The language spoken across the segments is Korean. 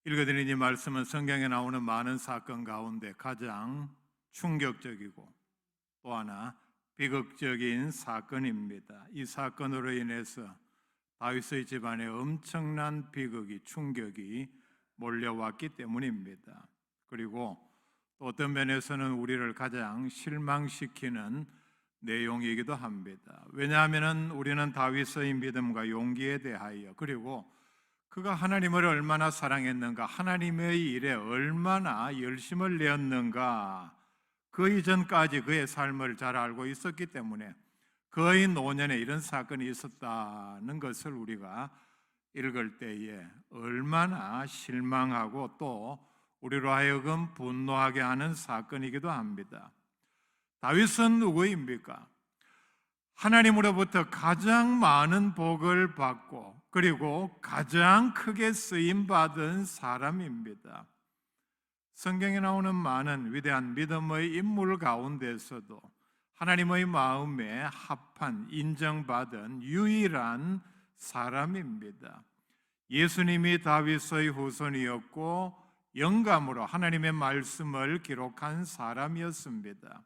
읽어드린 이 말씀은 성경에 나오는 많은 사건 가운데 가장 충격적이고 또 하나 비극적인 사건입니다. 이 사건으로 인해서 다윗의 집안에 엄청난 비극이, 충격이 몰려왔기 때문입니다. 그리고 또 어떤 면에서는 우리를 가장 실망시키는 내용이기도 합니다. 왜냐하면 우리는 다윗의 믿음과 용기에 대하여, 그리고 그가 하나님을 얼마나 사랑했는가, 하나님의 일에 얼마나 열심을 내었는가, 그 이전까지 그의 삶을 잘 알고 있었기 때문에 그의 노년에 이런 사건이 있었다는 것을 우리가 읽을 때에 얼마나 실망하고 또 우리로 하여금 분노하게 하는 사건이기도 합니다. 다윗은 누구입니까? 하나님으로부터 가장 많은 복을 받고 그리고 가장 크게 쓰임받은 사람입니다. 성경에 나오는 많은 위대한 믿음의 인물 가운데서도 하나님의 마음에 합한, 인정받은 유일한 사람입니다. 예수님이 다윗의 후손이었고 영감으로 하나님의 말씀을 기록한 사람이었습니다.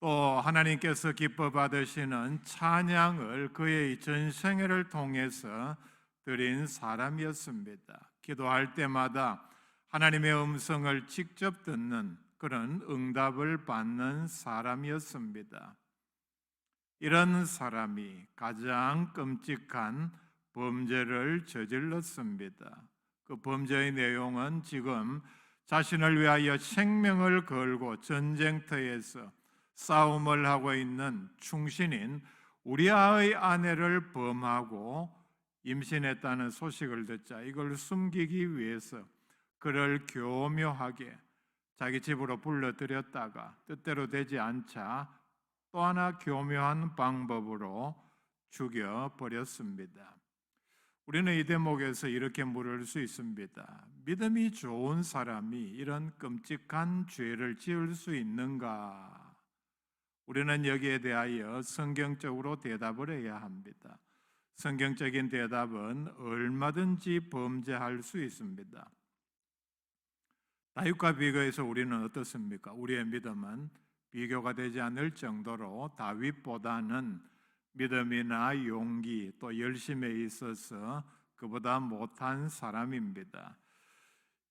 또 하나님께서 기뻐 받으시는 찬양을 그의 전생애를 통해서 드린 사람이었습니다. 기도할 때마다 하나님의 음성을 직접 듣는 그런 응답을 받는 사람이었습니다. 이런 사람이 가장 끔찍한 범죄를 저질렀습니다. 그 범죄의 내용은 지금 자신을 위하여 생명을 걸고 전쟁터에서 싸움을 하고 있는 충신인 우리아의 아내를 범하고 임신했다는 소식을 듣자 이걸 숨기기 위해서 그를 교묘하게 자기 집으로 불러들였다가 뜻대로 되지 않자 또 하나 교묘한 방법으로 죽여버렸습니다. 우리는 이 대목에서 이렇게 물을 수 있습니다. 믿음이 좋은 사람이 이런 끔찍한 죄를 지을 수 있는가? 우리는 여기에 대하여 성경적으로 대답을 해야 합니다. 성경적인 대답은 얼마든지 범죄할 수 있습니다. 다윗과 비교해서 우리는 어떻습니까? 우리의 믿음은 비교가 되지 않을 정도로 다윗보다는 믿음이나 용기 또 열심에 있어서 그보다 못한 사람입니다.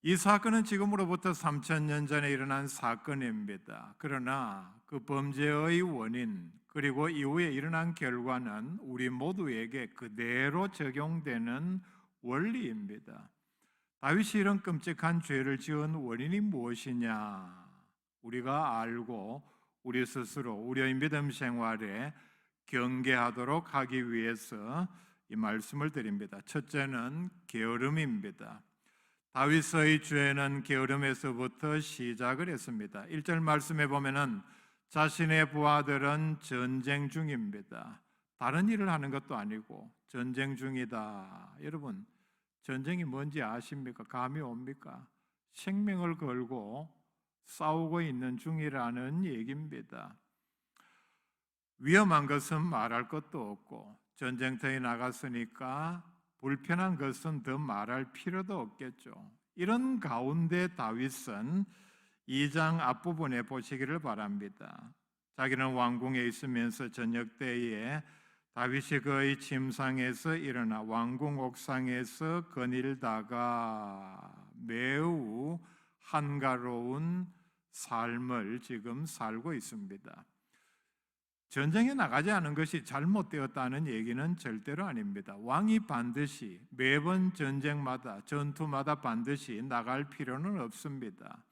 이 사건은 지금으로부터 3000년 전에 일어난 사건입니다. 그러나 그 범죄의 원인 그리고 이후에 일어난 결과는 우리 모두에게 그대로 적용되는 원리입니다. 다윗이 이런 끔찍한 죄를 지은 원인이 무엇이냐? 우리가 알고 우리 스스로 우리의 믿음 생활에 경계하도록 하기 위해서 이 말씀을 드립니다. 첫째는 게으름입니다. 다윗의 죄는 게으름에서부터 시작을 했습니다. 1절 말씀에 보면은 자신의 부하들은 전쟁 중입니다. 다른 일을 하는 것도 아니고 전쟁 중이다. 여러분, 전쟁이 뭔지 아십니까? 감이 옵니까? 생명을 걸고 싸우고 있는 중이라는 얘기입니다. 위험한 것은 말할 것도 없고 전쟁터에 나갔으니까 불편한 것은 더 말할 필요도 없겠죠. 이런 가운데 다윗은 2장 앞부분에 보시기를 바랍니다. 자기는 왕궁에 있으면서 저녁 때에 다윗이 그의 침상에서 일어나 왕궁 옥상에서 거닐다가 매우 한가로운 삶을 지금 살고 있습니다. 전쟁에 나가지 않은 것이 잘못되었다는 얘기는 절대로 아닙니다. 왕이 반드시 매번 전쟁마다 전투마다 반드시 나갈 필요는 없습니다.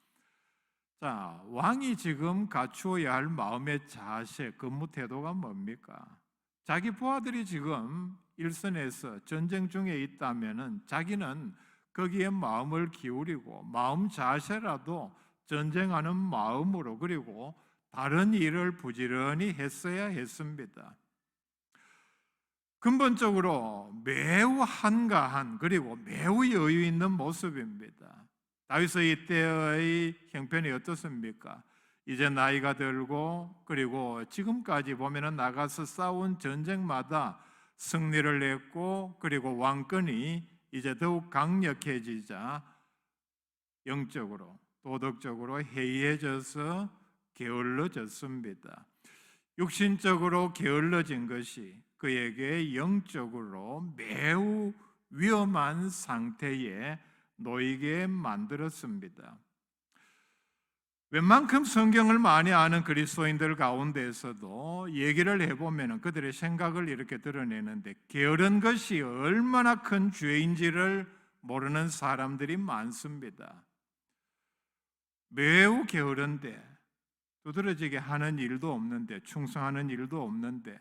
자, 왕이 지금 갖추어야 할 마음의 자세, 근무 태도가 뭡니까? 자기 부하들이 지금 일선에서 전쟁 중에 있다면은 자기는 거기에 마음을 기울이고 마음 자세라도 전쟁하는 마음으로 그리고 다른 일을 부지런히 했어야 했습니다. 근본적으로 매우 한가한 그리고 매우 여유 있는 모습입니다. 다윗의 이때의 형편이 어떻습니까? 이제 나이가 들고 그리고 지금까지 보면은 나가서 싸운 전쟁마다 승리를 냈고 그리고 왕권이 이제 더욱 강력해지자 영적으로, 도덕적으로 해이해져서 게을러졌습니다. 육신적으로 게을러진 것이 그에게 영적으로 매우 위험한 상태에 놓이게 만들었습니다. 웬만큼 성경을 많이 아는 그리스도인들 가운데에서도 얘기를 해보면 그들의 생각을 이렇게 드러내는데, 게으른 것이 얼마나 큰 죄인지를 모르는 사람들이 많습니다. 매우 게으른데, 두드러지게 하는 일도 없는데, 충성하는 일도 없는데,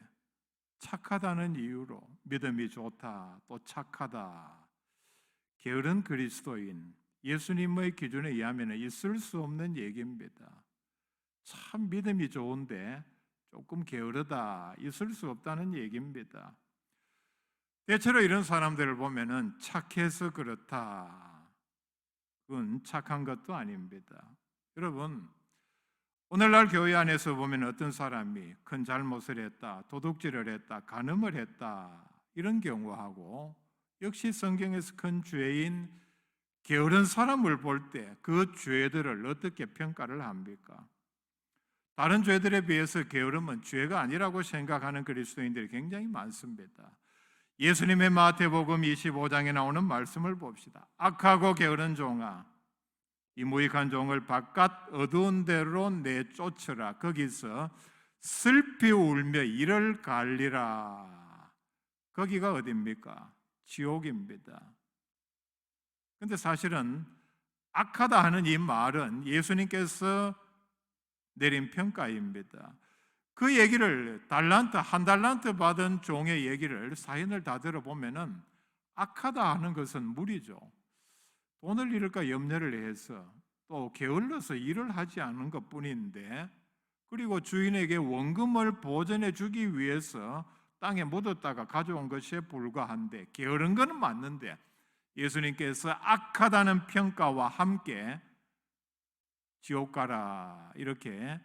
착하다는 이유로 믿음이 좋다, 또 착하다, 게으른 그리스도인, 예수님의 기준에 의하면 있을 수 없는 얘기입니다. 참 믿음이 좋은데 조금 게으르다, 있을 수 없다는 얘기입니다. 대체로 이런 사람들을 보면은 착해서 그렇다, 그건 착한 것도 아닙니다. 여러분, 오늘날 교회 안에서 보면 어떤 사람이 큰 잘못을 했다, 도둑질을 했다, 간음을 했다, 이런 경우하고, 역시 성경에서 큰 죄인 게으른 사람을 볼 때 그 죄들을 어떻게 평가를 합니까? 다른 죄들에 비해서 게으름은 죄가 아니라고 생각하는 그리스도인들이 굉장히 많습니다. 예수님의 마태복음 25장에 나오는 말씀을 봅시다. 악하고 게으른 종아, 이 무익한 종을 바깥 어두운 데로 내쫓으라. 거기서 슬피 울며 이를 갈리라. 거기가 어디입니까? 지옥입니다. 그런데 사실은 악하다 하는 이 말은 예수님께서 내린 평가입니다. 그 얘기를 한 달란트 받은 종의 얘기를 사연을 다 들어보면은 악하다 하는 것은 무리죠. 돈을 잃을까 염려를 해서 또 게을러서 일을 하지 않은 것뿐인데, 그리고 주인에게 원금을 보전해 주기 위해서 땅에 묻었다가 가져온 것에 불과한데, 게으른 것은 맞는데 예수님께서 악하다는 평가와 함께 지옥 가라 이렇게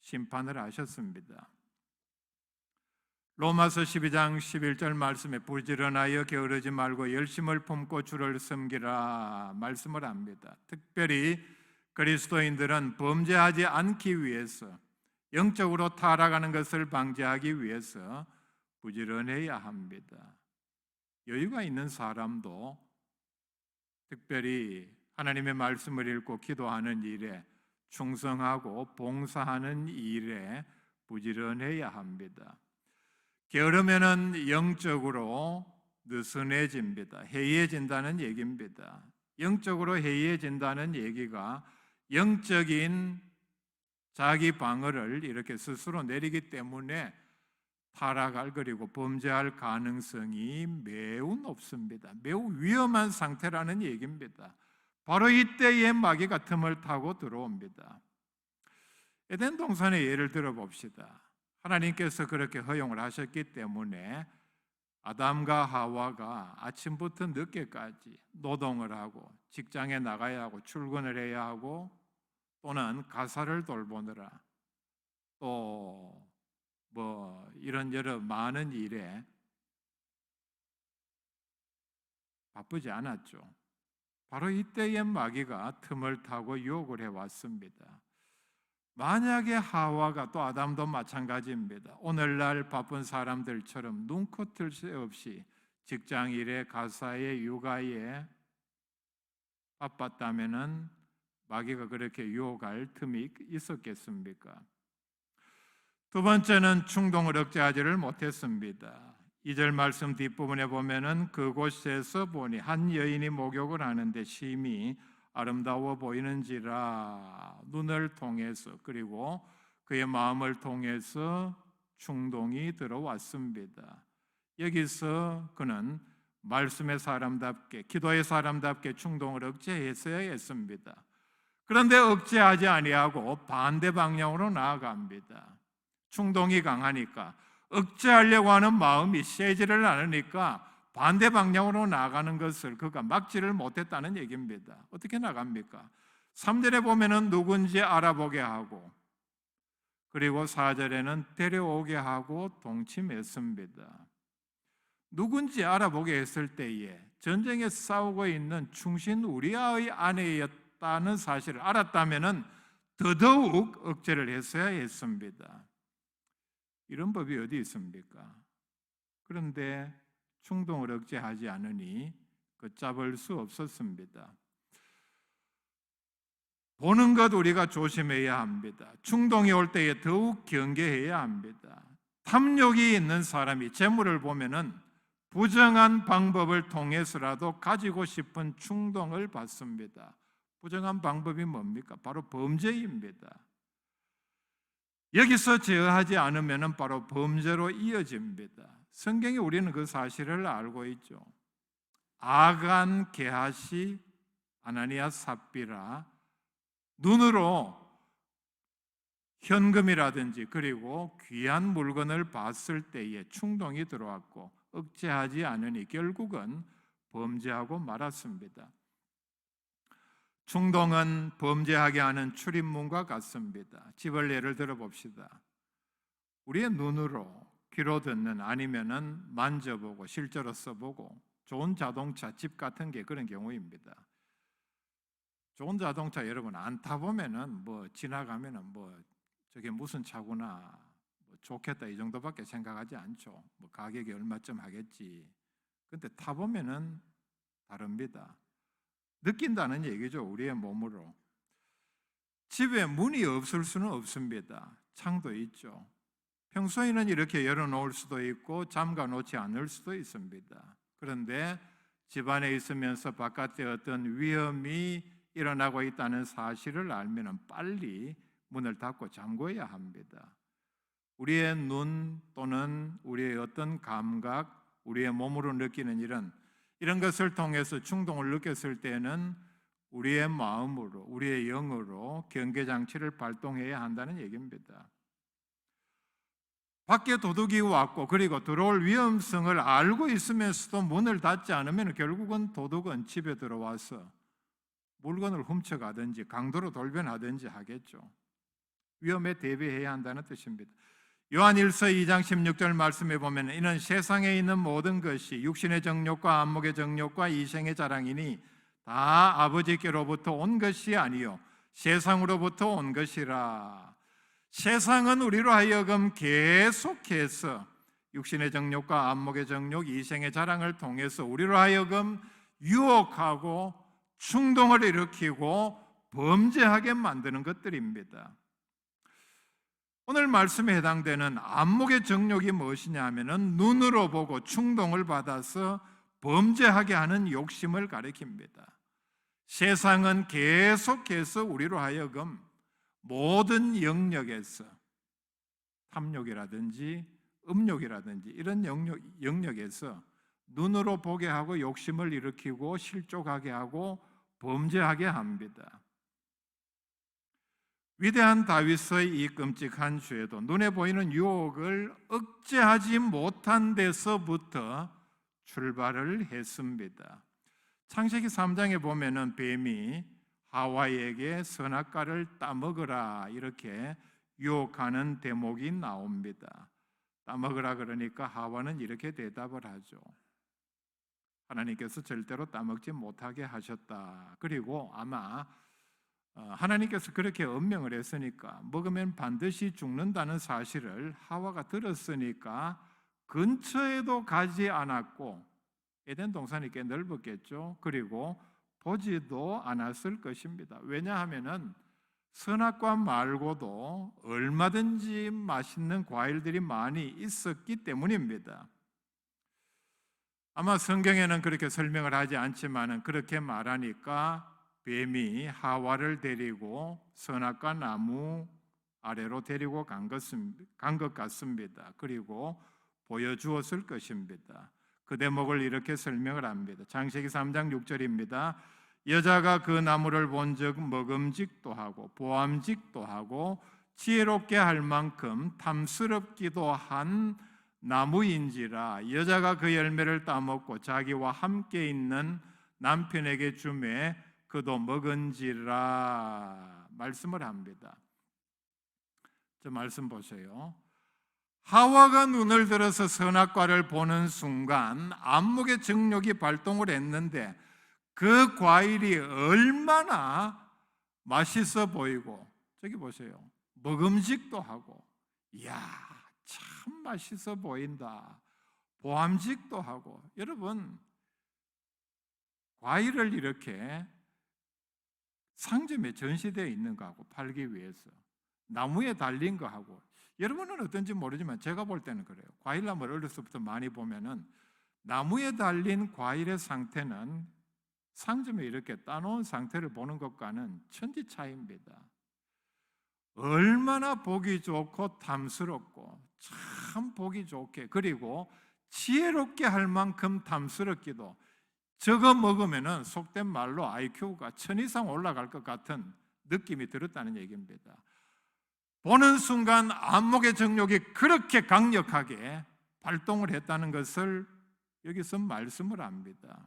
심판을 하셨습니다. 로마서 12장 11절 말씀에 부지런하여 게으르지 말고 열심을 품고 주를 섬기라 말씀을 합니다. 특별히 그리스도인들은 범죄하지 않기 위해서, 영적으로 타락하는 것을 방지하기 위해서 부지런해야 합니다. 여유가 있는 사람도 특별히 하나님의 말씀을 읽고 기도하는 일에, 충성하고 봉사하는 일에 부지런해야 합니다. 게으르면은 영적으로 느슨해집니다. 해이해진다는 얘기입니다. 영적으로 해이해진다는 얘기가 영적인 자기 방어를 이렇게 스스로 내리기 때문에 타락할, 그리고 범죄할 가능성이 매우 높습니다. 매우 위험한 상태라는 얘기입니다. 바로 이때에 마귀가 틈을 타고 들어옵니다. 에덴 동산의 예를 들어봅시다. 하나님께서 그렇게 허용을 하셨기 때문에 아담과 하와가 아침부터 늦게까지 노동을 하고 직장에 나가야 하고 출근을 해야 하고, 또는 가사를 돌보느라, 또 이런 여러 많은 일에 바쁘지 않았죠. 바로 이때에 마귀가 틈을 타고 유혹을 해왔습니다. 만약에 하와가, 또 아담도 마찬가지입니다. 오늘날 바쁜 사람들처럼 눈코 뜰 새 없이 직장일에, 가사에, 육아에 바빴다면은 마귀가 그렇게 유혹할 틈이 있었겠습니까? 두 번째는 충동을 억제하지를 못했습니다. 2절 말씀 뒷부분에 보면은 그곳에서 보니 한 여인이 목욕을 하는데 심히 아름다워 보이는지라, 눈을 통해서, 그리고 그의 마음을 통해서 충동이 들어왔습니다. 여기서 그는 말씀의 사람답게, 기도의 사람답게 충동을 억제했어야 했습니다. 그런데 억제하지 아니하고 반대 방향으로 나아갑니다. 충동이 강하니까, 억제하려고 하는 마음이 세지를 않으니까 반대 방향으로 나가는 것을 그가 막지를 못했다는 얘기입니다. 어떻게 나갑니까? 3절에 보면은 누군지 알아보게 하고, 그리고 4절에는 데려오게 하고 동침했습니다. 누군지 알아보게 했을 때에 전쟁에 싸우고 있는 충신 우리아의 아내였다 했다는 사실을 알았다면은 더더욱 억제를 했어야 했습니다. 이런 법이 어디 있습니까? 그런데 충동을 억제하지 않으니 걷잡을 수 없었습니다. 보는 것 우리가 조심해야 합니다. 충동이 올 때에 더욱 경계해야 합니다. 탐욕이 있는 사람이 재물을 보면은 부정한 방법을 통해서라도 가지고 싶은 충동을 받습니다. 부정한 방법이 뭡니까? 바로 범죄입니다. 여기서 제어하지 않으면 바로 범죄로 이어집니다. 성경에 우리는 그 사실을 알고 있죠. 아간, 게하시, 아나니아, 삽비라 눈으로 현금이라든지 그리고 귀한 물건을 봤을 때에 충동이 들어왔고 억제하지 않으니 결국은 범죄하고 말았습니다. 충동은 범죄하게 하는 출입문과 같습니다. 집을 예를 들어 봅시다. 우리의 눈으로 귀로 듣는 아니면은 만져보고 실제로 써보고 좋은 자동차, 집 같은 게 그런 경우입니다. 좋은 자동차 여러분 안 타보면은 뭐 지나가면은 뭐 저게 무슨 차구나 뭐 좋겠다 이 정도밖에 생각하지 않죠. 뭐 가격이 얼마쯤 하겠지. 근데 타보면은 다릅니다. 느낀다는 얘기죠. 우리의 몸으로. 집에 문이 없을 수는 없습니다. 창도 있죠. 평소에는 이렇게 열어놓을 수도 있고 잠가 놓지 않을 수도 있습니다. 그런데 집안에 있으면서 바깥에 어떤 위험이 일어나고 있다는 사실을 알면 빨리 문을 닫고 잠궈야 합니다. 우리의 눈 또는 우리의 어떤 감각, 우리의 몸으로 느끼는 이런 것을 통해서 충동을 느꼈을 때는 우리의 마음으로, 우리의 영으로 경계장치를 발동해야 한다는 얘기입니다. 밖에 도둑이 왔고 그리고 들어올 위험성을 알고 있으면서도 문을 닫지 않으면 결국은 도둑은 집에 들어와서 물건을 훔쳐가든지 강도로 돌변하든지 하겠죠. 위험에 대비해야 한다는 뜻입니다. 요한일서 2장 16절 말씀에 보면 이는 세상에 있는 모든 것이 육신의 정욕과 안목의 정욕과 이생의 자랑이니 다 아버지께로부터 온 것이 아니요 세상으로부터 온 것이라. 세상은 우리로 하여금 계속해서 육신의 정욕과 안목의 정욕, 이생의 자랑을 통해서 우리로 하여금 유혹하고 충동을 일으키고 범죄하게 만드는 것들입니다. 오늘 말씀에 해당되는 안목의 정욕이 무엇이냐 하면은 눈으로 보고 충동을 받아서 범죄하게 하는 욕심을 가리킵니다. 세상은 계속해서 우리로 하여금 모든 영역에서 탐욕이라든지 음욕이라든지 이런 영역에서 눈으로 보게 하고 욕심을 일으키고 실족하게 하고 범죄하게 합니다. 위대한 다윗의 이 끔찍한 죄도 눈에 보이는 유혹을 억제하지 못한 데서부터 출발을 했습니다. 창세기 3장에 보면은 뱀이 하와에게 선악과를 따먹으라 이렇게 유혹하는 대목이 나옵니다. 따먹으라 그러니까 하와는 이렇게 대답을 하죠. 하나님께서 절대로 따먹지 못하게 하셨다. 그리고 아마 하나님께서 그렇게 엄명을 했으니까 먹으면 반드시 죽는다는 사실을 하와가 들었으니까 근처에도 가지 않았고 에덴 동산이 꽤 넓었겠죠. 그리고 보지도 않았을 것입니다. 왜냐하면은 선악과 말고도 얼마든지 맛있는 과일들이 많이 있었기 때문입니다. 아마 성경에는 그렇게 설명을 하지 않지만은 그렇게 말하니까 뱀이 하와를 데리고 선악과 나무 아래로 데리고 간 것 같습니다. 그리고 보여주었을 것입니다. 그 대목을 이렇게 설명을 합니다. 창세기 3장 6절입니다. 여자가 그 나무를 본즉 먹음직도 하고 보암직도 하고 지혜롭게 할 만큼 탐스럽기도 한 나무인지라. 여자가 그 열매를 따먹고 자기와 함께 있는 남편에게 주매 그도 먹은지라 말씀을 합니다. 저 말씀 보세요. 하와가 눈을 들어서 선악과를 보는 순간 안목의 정욕이 발동을 했는데 그 과일이 얼마나 맛있어 보이고, 저기 보세요, 먹음직도 하고, 이야, 참 맛있어 보인다, 보암직도 하고. 여러분, 과일을 이렇게 상점에 전시되어 있는 거하고 팔기 위해서 나무에 달린 거하고, 여러분은 어떤지 모르지만 제가 볼 때는 그래요. 과일나무를 어려서부터 많이 보면은 나무에 달린 과일의 상태는 상점에 이렇게 따놓은 상태를 보는 것과는 천지 차이입니다. 얼마나 보기 좋고 탐스럽고 참 보기 좋게, 그리고 지혜롭게 할 만큼 탐스럽기도, 저거 먹으면은 속된 말로 IQ가 1000 이상 올라갈 것 같은 느낌이 들었다는 얘기입니다. 보는 순간 안목의 정욕이 그렇게 강력하게 발동을 했다는 것을 여기서 말씀을 합니다.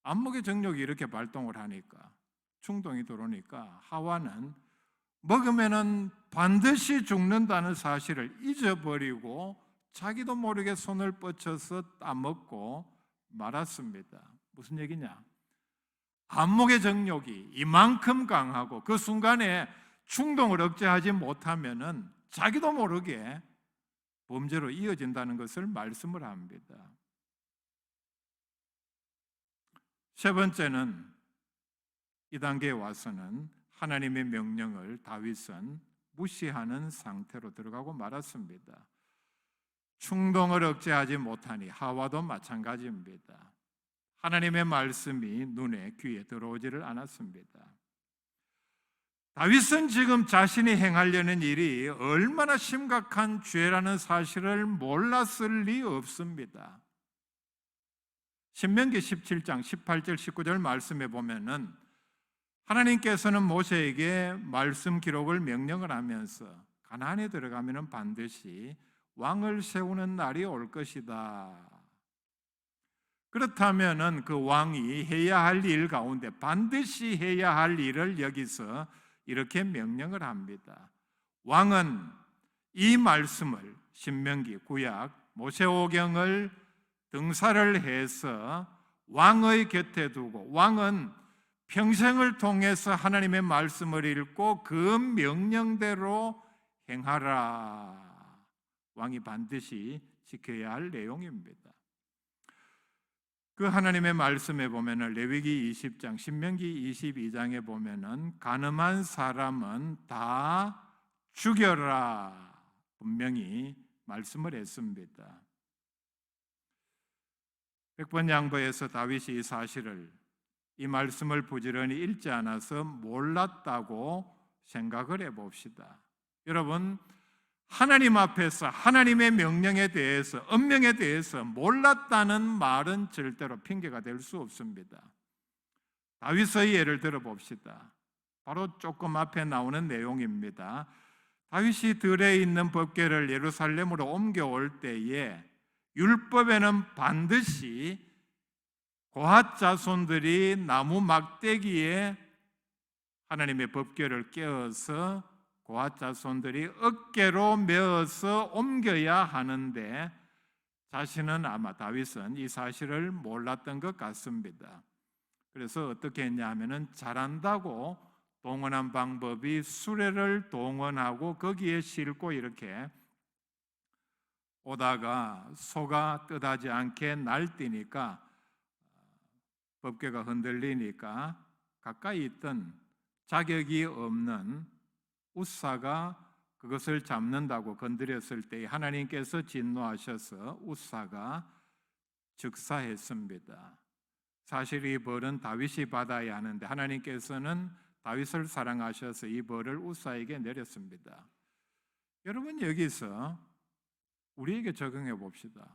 안목의 정욕이 이렇게 발동을 하니까, 충동이 들어오니까 하와는 먹으면은 반드시 죽는다는 사실을 잊어버리고 자기도 모르게 손을 뻗쳐서 따먹고 말았습니다. 무슨 얘기냐? 안목의 정욕이 이만큼 강하고 그 순간에 충동을 억제하지 못하면은 자기도 모르게 범죄로 이어진다는 것을 말씀을 합니다. 세 번째는, 이 단계에 와서는 하나님의 명령을 다윗은 무시하는 상태로 들어가고 말았습니다. 충동을 억제하지 못하니 하와도 마찬가지입니다. 하나님의 말씀이 눈에 귀에 들어오지를 않았습니다. 다윗은 지금 자신이 행하려는 일이 얼마나 심각한 죄라는 사실을 몰랐을 리 없습니다. 신명기 17장 18절 19절 말씀에 보면은 하나님께서는 모세에게 말씀 기록을 명령을 하면서 가나안에 들어가면은 반드시 왕을 세우는 날이 올 것이다. 그렇다면은 그 왕이 해야 할 일 가운데 반드시 해야 할 일을 여기서 이렇게 명령을 합니다. 왕은 이 말씀을, 신명기, 구약, 모세오경을 등사를 해서 왕의 곁에 두고, 왕은 평생을 통해서 하나님의 말씀을 읽고 그 명령대로 행하라. 왕이 반드시 지켜야 할 내용입니다. 그 하나님의 말씀에 보면은 레위기 20장, 신명기 22장에 보면은 가늠한 사람은 다 죽여라, 분명히 말씀을 했습니다. 백번양보에서 다윗이 이 사실을, 이 말씀을 부지런히 읽지 않아서 몰랐다고 생각을 해봅시다. 여러분, 하나님 앞에서 하나님의 명령에 대해서, 엄명에 대해서 몰랐다는 말은 절대로 핑계가 될 수 없습니다. 다윗의 예를 들어봅시다. 바로 조금 앞에 나오는 내용입니다. 다윗이 들에 있는 법궤를 예루살렘으로 옮겨올 때에 율법에는 반드시 고핫 자손들이 나무 막대기에 하나님의 법궤를 꿰어서 고핫 자손들이 어깨로 메어서 옮겨야 하는데, 자신은, 아마 다윗은 이 사실을 몰랐던 것 같습니다. 그래서 어떻게 했냐 하면은, 잘한다고 동원한 방법이 수레를 동원하고 거기에 싣고 이렇게 오다가 소가 뜻하지 않게 날뛰니까, 법궤가 흔들리니까 가까이 있던 자격이 없는 우사가 그것을 잡는다고 건드렸을 때 하나님께서 진노하셔서 우사가 즉사했습니다. 사실 이 벌은 다윗이 받아야 하는데 하나님께서는 다윗을 사랑하셔서 이 벌을 우사에게 내렸습니다. 여러분, 여기서 우리에게 적용해 봅시다.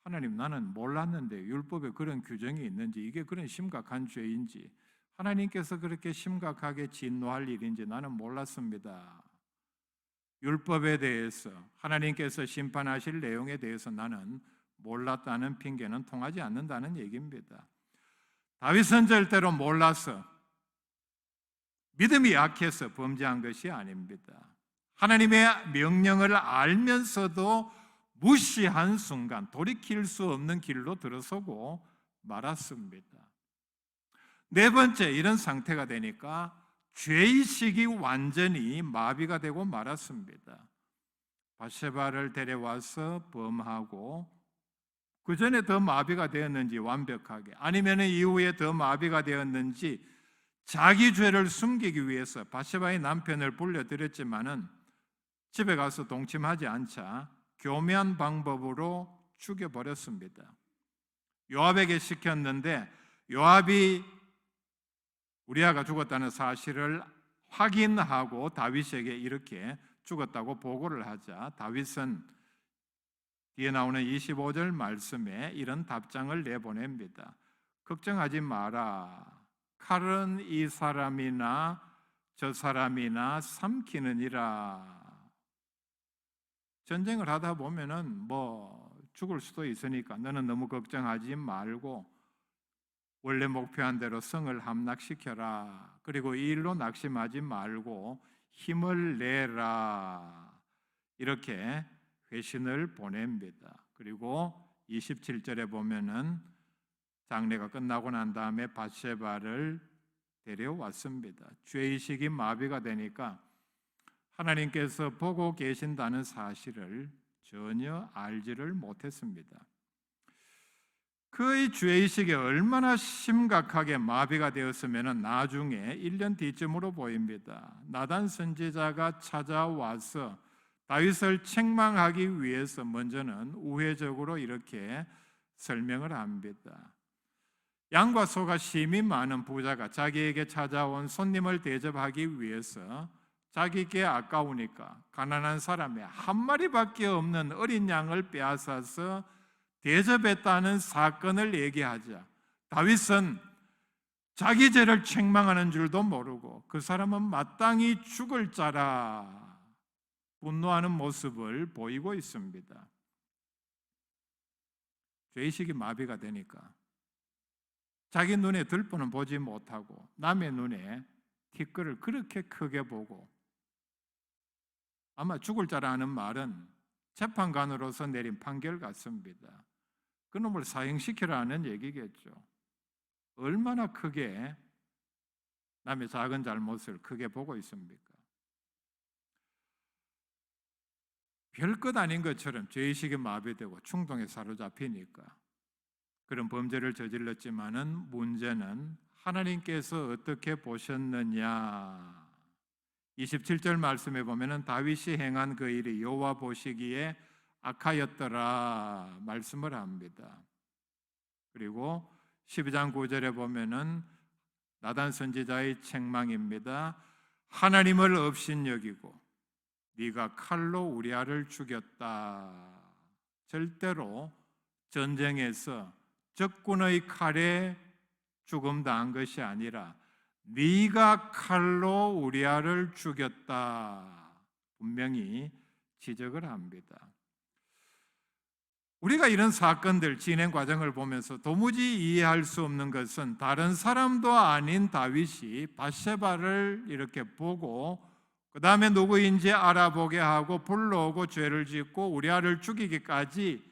하나님, 나는 몰랐는데 율법에 그런 규정이 있는지, 이게 그런 심각한 죄인지, 하나님께서 그렇게 심각하게 진노할 일인지 나는 몰랐습니다. 율법에 대해서, 하나님께서 심판하실 내용에 대해서 나는 몰랐다는 핑계는 통하지 않는다는 얘기입니다. 다윗은 절대로 몰라서, 믿음이 약해서 범죄한 것이 아닙니다. 하나님의 명령을 알면서도 무시한 순간 돌이킬 수 없는 길로 들어서고 말았습니다. 네 번째, 이런 상태가 되니까 죄의식이 완전히 마비가 되고 말았습니다. 바세바를 데려와서 범하고 그 전에 더 마비가 되었는지 완벽하게, 아니면 이후에 더 마비가 되었는지 자기 죄를 숨기기 위해서 바세바의 남편을 불려들였지만은 집에 가서 동침하지 않자 교묘한 방법으로 죽여버렸습니다. 요압에게 시켰는데 요압이 우리아가 죽었다는 사실을 확인하고 다윗에게 이렇게 죽었다고 보고를 하자 다윗은 뒤에 나오는 25절 말씀에 이런 답장을 내보냅니다. 걱정하지 마라. 칼은 이 사람이나 저 사람이나 삼키느니라. 전쟁을 하다 보면은 죽을 수도 있으니까 너는 너무 걱정하지 말고 원래 목표한 대로 성을 함락시켜라. 그리고 이 일로 낙심하지 말고 힘을 내라. 이렇게 회신을 보냅니다. 그리고 27절에 보면은 장례가 끝나고 난 다음에 밧세바를 데려왔습니다. 죄의식이 마비가 되니까 하나님께서 보고 계신다는 사실을 전혀 알지를 못했습니다. 그의 죄의식이 얼마나 심각하게 마비가 되었으면 나중에 1년 뒤쯤으로 보입니다. 나단 선지자가 찾아와서 다윗을 책망하기 위해서 먼저는 우회적으로 이렇게 설명을 합니다. 양과 소가 심히 많은 부자가 자기에게 찾아온 손님을 대접하기 위해서 자기께 아까우니까 가난한 사람이 한 마리밖에 없는 어린 양을 빼앗아서 대접했다는 사건을 얘기하자 다윗은 자기 죄를 책망하는 줄도 모르고 그 사람은 마땅히 죽을 자라 분노하는 모습을 보이고 있습니다. 죄의식이 마비가 되니까 자기 눈에 들보는 보지 못하고 남의 눈에 티끌을 그렇게 크게 보고 아마 죽을 자라는 말은 재판관으로서 내린 판결 같습니다. 그놈을 사형시키라는 얘기겠죠. 얼마나 크게 남의 작은 잘못을 크게 보고 있습니까? 별것 아닌 것처럼 죄의식이 마비되고 충동에 사로잡히니까 그런 범죄를 저질렀지만은 문제는 하나님께서 어떻게 보셨느냐. 27절 말씀에 보면은 다윗이 행한 그 일이 여호와 보시기에 악하였더라 말씀을 합니다. 그리고 12장 9절에 보면은 나단 선지자의 책망입니다. 하나님을 업신여기고 네가 칼로 우리아를 죽였다. 절대로 전쟁에서 적군의 칼에 죽음 당한 것이 아니라 네가 칼로 우리아를 죽였다. 분명히 지적을 합니다. 우리가 이런 사건들 진행 과정을 보면서 도무지 이해할 수 없는 것은 다른 사람도 아닌 다윗이 밧세바를 이렇게 보고 그 다음에 누구인지 알아보게 하고 불러오고 죄를 짓고 우리아를 죽이기까지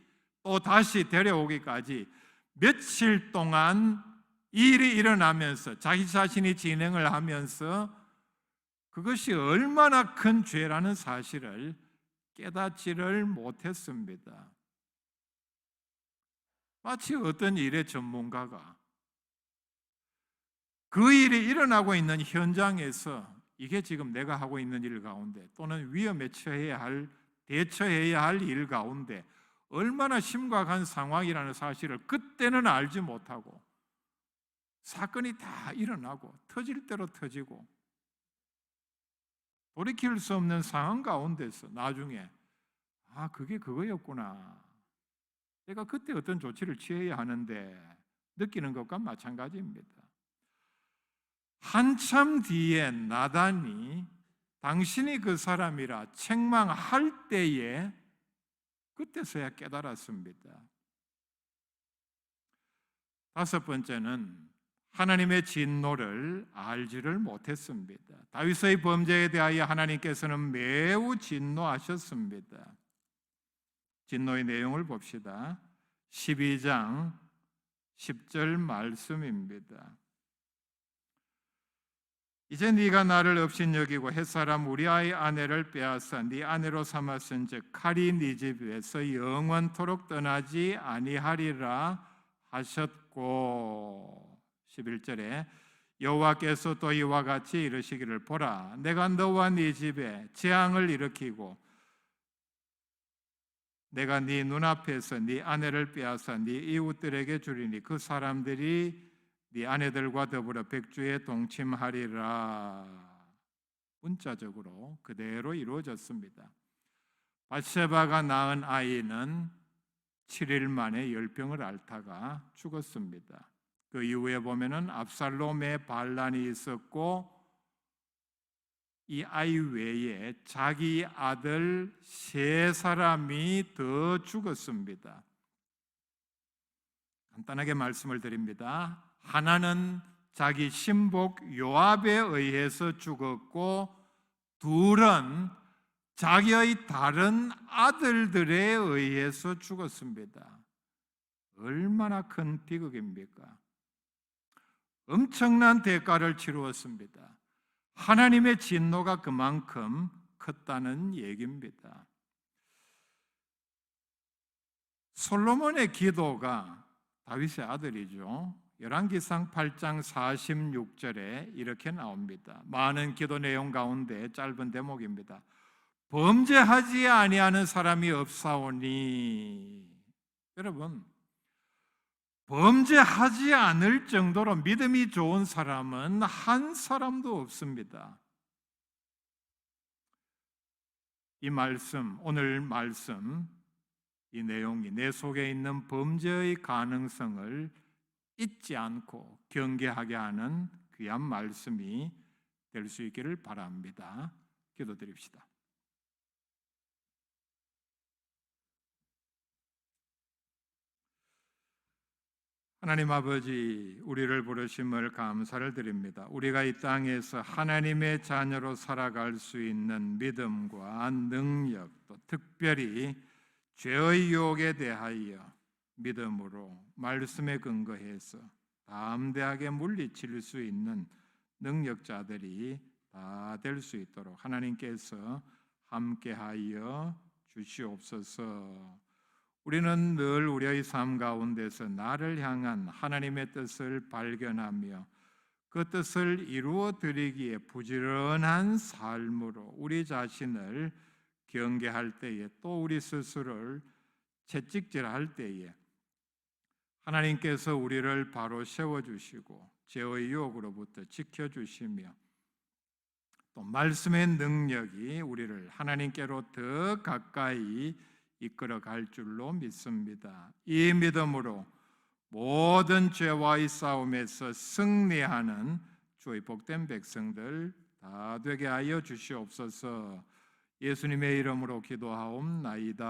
또 다시 데려오기까지 며칠 동안 이 일이 일어나면서 자기 자신이 진행을 하면서 그것이 얼마나 큰 죄라는 사실을 깨닫지를 못했습니다. 마치 어떤 일의 전문가가 그 일이 일어나고 있는 현장에서 이게 지금 내가 하고 있는 일 가운데 또는 위험에 처해야 할, 대처해야 할 일 가운데 얼마나 심각한 상황이라는 사실을 그때는 알지 못하고 사건이 다 일어나고 터질 대로 터지고 돌이킬 수 없는 상황 가운데서 나중에 그게 그거였구나. 내가 그때 어떤 조치를 취해야 하는데 느끼는 것과 마찬가지입니다. 한참 뒤에 나단이 당신이 그 사람이라 책망할 때에 그때서야 깨달았습니다. 다섯 번째는 하나님의 진노를 알지를 못했습니다. 다윗의 범죄에 대하여 하나님께서는 매우 진노하셨습니다. 진노의 내용을 봅시다. 12장 10절 말씀입니다. 이제 네가 나를 업신여기고 햇사람 우리아의 아내를 빼앗아 네 아내로 삼았은즉 칼이 네 집에서 영원토록 떠나지 아니하리라 하셨고 11절에 여호와께서 또 이와 같이 이르시기를 보라 내가 너와 네 집에 재앙을 일으키고 내가 네 눈앞에서 네 아내를 빼앗아 네 이웃들에게 주리니 그 사람들이 네 아내들과 더불어 백주에 동침하리라. 문자적으로 그대로 이루어졌습니다. 밧세바가 낳은 아이는 7일 만에 열병을 앓다가 죽었습니다. 그 이후에 보면은 압살롬의 반란이 있었고 이 아이 외에 자기 아들 3사람이 더 죽었습니다. 간단하게 말씀을 드립니다. 하나는 자기 신복 요압에 의해서 죽었고 둘은 자기의 다른 아들들에 의해서 죽었습니다. 얼마나 큰 비극입니까? 엄청난 대가를 치루었습니다. 하나님의 진노가 그만큼 컸다는 얘기입니다. 솔로몬의 기도가 다윗의 아들이죠. 열왕기상 8장 46절에 이렇게 나옵니다. 많은 기도 내용 가운데 짧은 대목입니다. 범죄하지 아니하는 사람이 없사오니 여러분 범죄하지 않을 정도로 믿음이 좋은 사람은 한 사람도 없습니다. 이 말씀, 오늘 말씀 이 내용이 내 속에 있는 범죄의 가능성을 잊지 않고 경계하게 하는 귀한 말씀이 될 수 있기를 바랍니다. 기도드립시다. 하나님 아버지, 우리를 부르심을 감사를 드립니다. 우리가 이 땅에서 하나님의 자녀로 살아갈 수 있는 믿음과 능력, 또 특별히 죄의 유혹에 대하여 믿음으로 말씀에 근거해서 담대하게 물리칠 수 있는 능력자들이 다 될 수 있도록 하나님께서 함께하여 주시옵소서. 우리는 늘 우리의 삶 가운데서 나를 향한 하나님의 뜻을 발견하며 그 뜻을 이루어 드리기에 부지런한 삶으로 우리 자신을 경계할 때에 또 우리 스스로를 채찍질할 때에 하나님께서 우리를 바로 세워주시고 죄의 유혹으로부터 지켜주시며 또 말씀의 능력이 우리를 하나님께로 더 가까이 이끌어 갈 줄로 믿습니다. 이 믿음으로 모든 죄와의 싸움에서 승리하는 주의 복된 백성들 다 되게 하여 주시옵소서. 예수님의 이름으로 기도하옵나이다.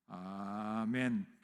아멘.